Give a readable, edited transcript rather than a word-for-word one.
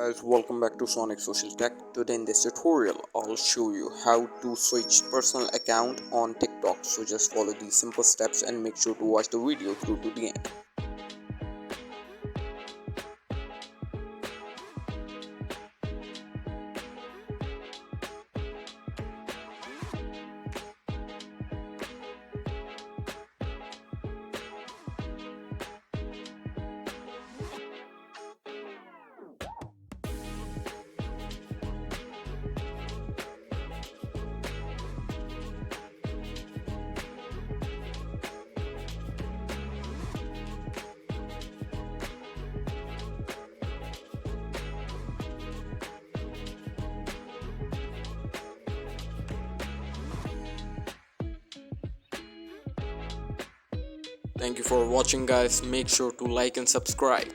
Guys, welcome back to Sonic Social Tech. Today in this tutorial, I'll show you how to switch personal account on TikTok. So just follow these simple steps and make sure to watch the video through to the end. Thank you for watching, guys. Make sure to like and subscribe.